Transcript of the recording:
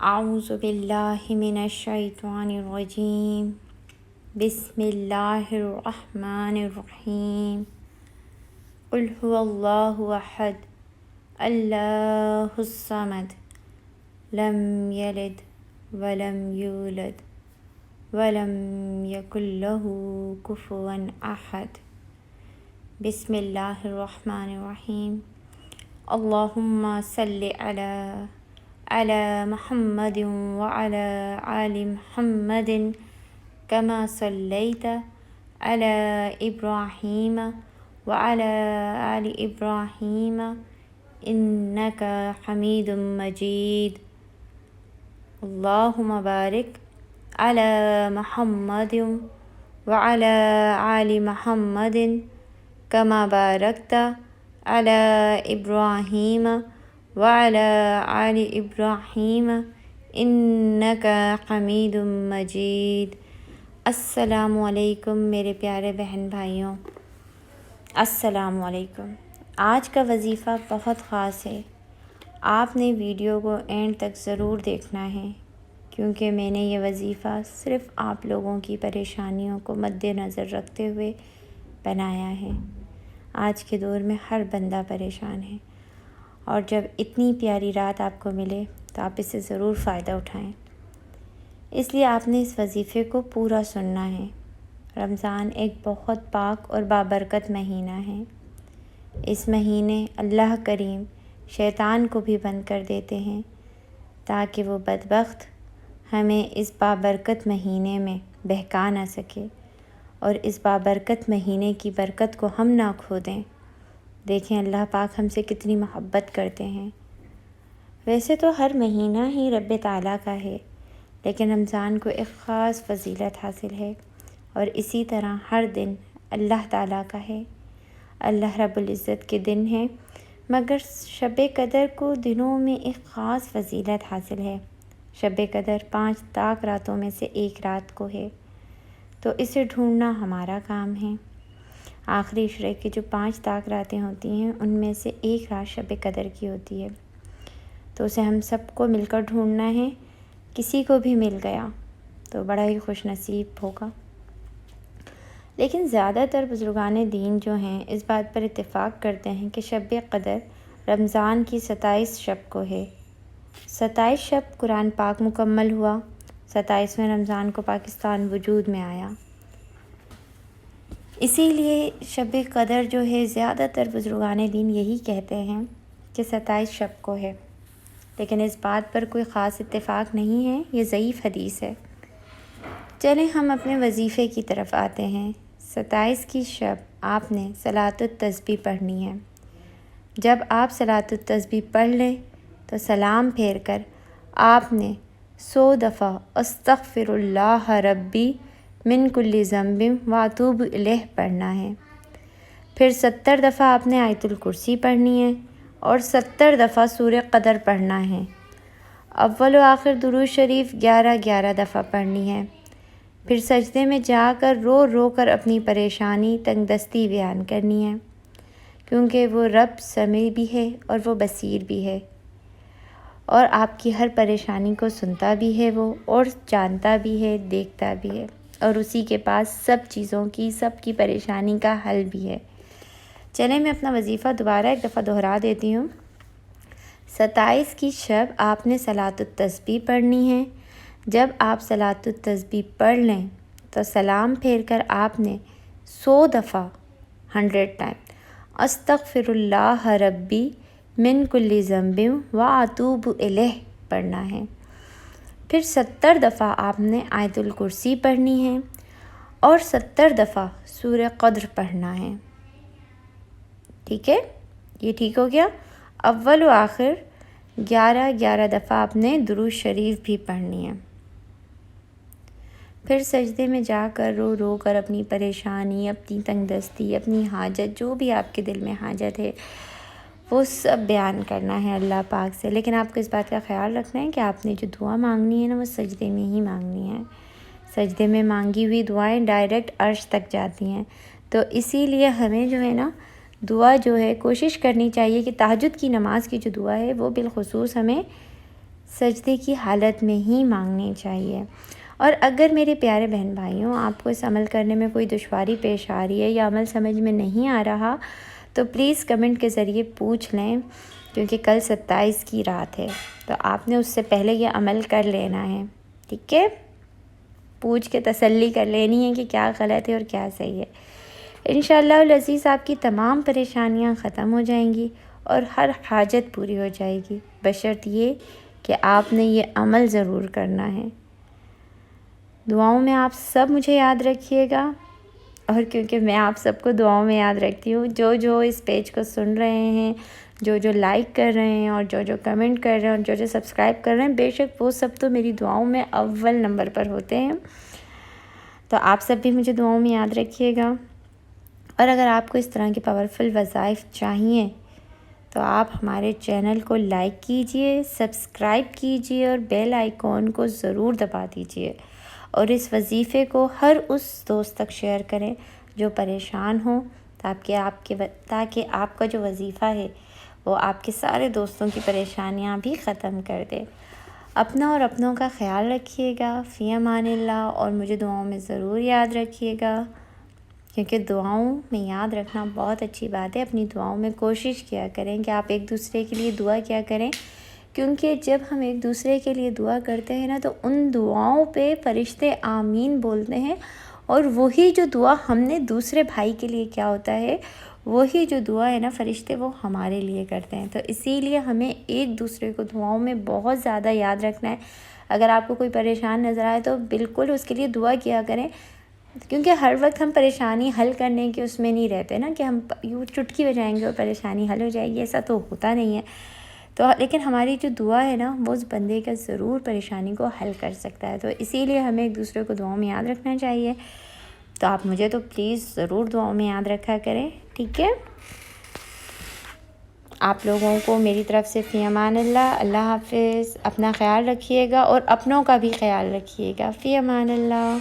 اعوذ باللہ من الشیطان الرجیم بسم اللہ الرحمن الرحیم قل هو اللہ احد اللہ الصمد لم یلد ولم یولد ولم یکن له کفوا احد بسم اللہ الرحمن الرحیم اللہم صل علی محمد وعلى آل محمد كما صليت على إبراهيم وعلى آل إبراهيم إنك حميد مجيد اللهم بارك على محمد وعلى آل محمد كما باركت على إبراهيم وعلى آل إبراهيم إنك حميد مجيد۔ السلام علیکم میرے پیارے بہن بھائیوں، السلام علیکم۔ آج کا وظیفہ بہت خاص ہے، آپ نے ویڈیو کو اینڈ تک ضرور دیکھنا ہے، کیونکہ میں نے یہ وظیفہ صرف آپ لوگوں کی پریشانیوں کو مد نظر رکھتے ہوئے بنایا ہے۔ آج کے دور میں ہر بندہ پریشان ہے، اور جب اتنی پیاری رات آپ کو ملے تو آپ اس سے ضرور فائدہ اٹھائیں۔ اس لیے آپ نے اس وظیفے کو پورا سننا ہے۔ رمضان ایک بہت پاک اور بابرکت مہینہ ہے۔ اس مہینے اللہ کریم شیطان کو بھی بند کر دیتے ہیں تاکہ وہ بدبخت ہمیں اس بابرکت مہینے میں بہکا نہ سکے اور اس بابرکت مہینے کی برکت کو ہم نہ کھو دیں۔ دیکھیں اللہ پاک ہم سے کتنی محبت کرتے ہیں۔ ویسے تو ہر مہینہ ہی رب تعالیٰ کا ہے، لیکن رمضان کو ایک خاص فضیلت حاصل ہے، اور اسی طرح ہر دن اللہ تعالیٰ کا ہے۔ اللہ رب العزت کے دن ہیں، مگر شب قدر کو دنوں میں ایک خاص فضیلت حاصل ہے۔ شب قدر 5 طاق راتوں میں سے ایک رات کو ہے، تو اسے ڈھونڈنا ہمارا کام ہے۔ آخری عشرے کی جو 5 طاق راتیں ہوتی ہیں، ان میں سے ایک رات شب قدر کی ہوتی ہے، تو اسے ہم سب کو مل کر ڈھونڈنا ہے۔ کسی کو بھی مل گیا تو بڑا ہی خوش نصیب ہوگا۔ لیکن زیادہ تر بزرگان دین جو ہیں اس بات پر اتفاق کرتے ہیں کہ شب قدر رمضان کی 27 شب کو ہے۔ 27 شب قرآن پاک مکمل ہوا، 27ویں رمضان کو پاکستان وجود میں آیا۔ اسی لیے شب قدر جو ہے زیادہ تر بزرگان دین یہی کہتے ہیں کہ 27 شب کو ہے، لیکن اس بات پر کوئی خاص اتفاق نہیں ہے، یہ ضعیف حدیث ہے۔ چلیں ہم اپنے وظیفے کی طرف آتے ہیں۔ 27 کی شب آپ نے صلاۃ التسبیح پڑھنی ہے۔ جب آپ صلاۃ التسبیح پڑھ لیں تو سلام پھیر کر آپ نے 100 دفعہ استغفر اللہ ربی من کل ذنب واتوب الیہ پڑھنا ہے۔ پھر 70 دفعہ آپ نے آیت الکرسی پڑھنی ہے، اور 70 دفعہ سورہ قدر پڑھنا ہے۔ اول و آخر درود شریف 11 دفعہ پڑھنی ہے۔ پھر سجدے میں جا کر رو رو کر اپنی پریشانی تنگ دستی بیان کرنی ہے، کیونکہ وہ رب سمیع بھی ہے اور وہ بصیر بھی ہے، اور آپ کی ہر پریشانی کو سنتا بھی ہے وہ، اور جانتا بھی ہے، دیکھتا بھی ہے، اور اسی کے پاس سب چیزوں کی، سب کی پریشانی کا حل بھی ہے۔ چلیں میں اپنا وظیفہ دوبارہ ایک دفعہ دہرا دیتی ہوں۔ 27 کی شب آپ نے صلاۃ التسبیح پڑھنی ہے۔ جب آپ صلاۃ التسبیح پڑھ لیں تو سلام پھیر کر آپ نے 100 دفعہ 100 ٹائم استغفر اللہ ربی من کل ذنب واتوب الیہ پڑھنا ہے۔ پھر 70 دفعہ آپ نے آیت الکرسی پڑھنی ہے، اور 70 دفعہ سورہ قدر پڑھنا ہے۔ ٹھیک ہے، یہ ٹھیک ہو گیا۔ اول و آخر 11 دفعہ آپ نے درود شریف بھی پڑھنی ہے۔ پھر سجدے میں جا کر رو رو کر اپنی پریشانی، اپنی تنگ دستی، اپنی حاجت، جو بھی آپ کے دل میں حاجت ہے وہ سب بیان کرنا ہے اللہ پاک سے۔ لیکن آپ کو اس بات کا خیال رکھنا ہے کہ آپ نے جو دعا مانگنی ہے نا، وہ سجدے میں ہی مانگنی ہے۔ سجدے میں مانگی ہوئی دعائیں ڈائریکٹ عرش تک جاتی ہیں، تو اسی لیے ہمیں جو ہے نا دعا جو ہے کوشش کرنی چاہیے کہ تہجد کی نماز کی جو دعا ہے وہ بالخصوص ہمیں سجدے کی حالت میں ہی مانگنی چاہیے۔ اور اگر میرے پیارے بہن بھائیوں آپ کو اس عمل کرنے میں کوئی دشواری پیش آ رہی ہے یا عمل سمجھ میں نہیں آ رہا تو پلیز کمنٹ کے ذریعے پوچھ لیں، کیونکہ کل 27 کی رات ہے تو آپ نے اس سے پہلے یہ عمل کر لینا ہے، ٹھیک ہے؟ پوچھ کے تسلی کر لینی ہے کہ کیا غلط ہے اور کیا صحیح ہے۔ انشاءاللہ العزیز آپ کی تمام پریشانیاں ختم ہو جائیں گی اور ہر حاجت پوری ہو جائے گی، بشرط یہ کہ آپ نے یہ عمل ضرور کرنا ہے۔ دعاؤں میں آپ سب مجھے یاد رکھیے گا، اور کیونکہ میں آپ سب کو دعاؤں میں یاد رکھتی ہوں، جو اس پیج کو سن رہے ہیں، جو لائک کر رہے ہیں اور جو کمنٹ کر رہے ہیں اور جو سبسکرائب کر رہے ہیں، بے شک وہ سب تو میری دعاؤں میں اول نمبر پر ہوتے ہیں۔ تو آپ سب بھی مجھے دعاؤں میں یاد رکھیے گا، اور اگر آپ کو اس طرح کے پاورفل وظائف چاہیے تو آپ ہمارے چینل کو لائک کیجئے، سبسکرائب کیجئے اور بیل آئیکن کو ضرور دبا دیجئے، اور اس وظیفے کو ہر اس دوست تک شیئر کریں جو پریشان ہوں، تاکہ آپ کا جو وظیفہ ہے وہ آپ کے سارے دوستوں کی پریشانیاں بھی ختم کر دے۔ اپنا اور اپنوں کا خیال رکھیے گا، فی امان اللہ، اور مجھے دعاؤں میں ضرور یاد رکھیے گا، کیونکہ دعاؤں میں یاد رکھنا بہت اچھی بات ہے۔ اپنی دعاؤں میں کوشش کیا کریں کہ آپ ایک دوسرے کے لیے دعا کیا کریں، کیونکہ جب ہم ایک دوسرے کے لیے دعا کرتے ہیں نا تو ان دعاؤں پہ فرشتے آمین بولتے ہیں، اور وہی جو دعا ہم نے دوسرے بھائی کے لیے کیا ہوتا ہے، وہی جو دعا ہے نا فرشتے وہ ہمارے لیے کرتے ہیں۔ تو اسی لیے ہمیں ایک دوسرے کو دعاؤں میں بہت زیادہ یاد رکھنا ہے۔ اگر آپ کو کوئی پریشان نظر آئے تو بالکل اس کے لیے دعا کیا کریں، کیونکہ ہر وقت ہم پریشانی حل کرنے کے اس میں نہیں رہتے نا، کہ ہم یوں چٹکی بجائیں گے اور پریشانی حل ہو جائے گی، ایسا تو ہوتا نہیں ہے۔ تو لیکن ہماری جو دعا ہے نا وہ اس بندے کا ضرور پریشانی کو حل کر سکتا ہے، تو اسی لیے ہمیں ایک دوسرے کو دعاؤں میں یاد رکھنا چاہیے۔ تو آپ مجھے تو پلیز ضرور دعاؤں میں یاد رکھا کریں، ٹھیک ہے؟ آپ لوگوں کو میری طرف سے فی امان اللہ، اللہ حافظ، اپنا خیال رکھیے گا اور اپنوں کا بھی خیال رکھیے گا، فی امان اللہ۔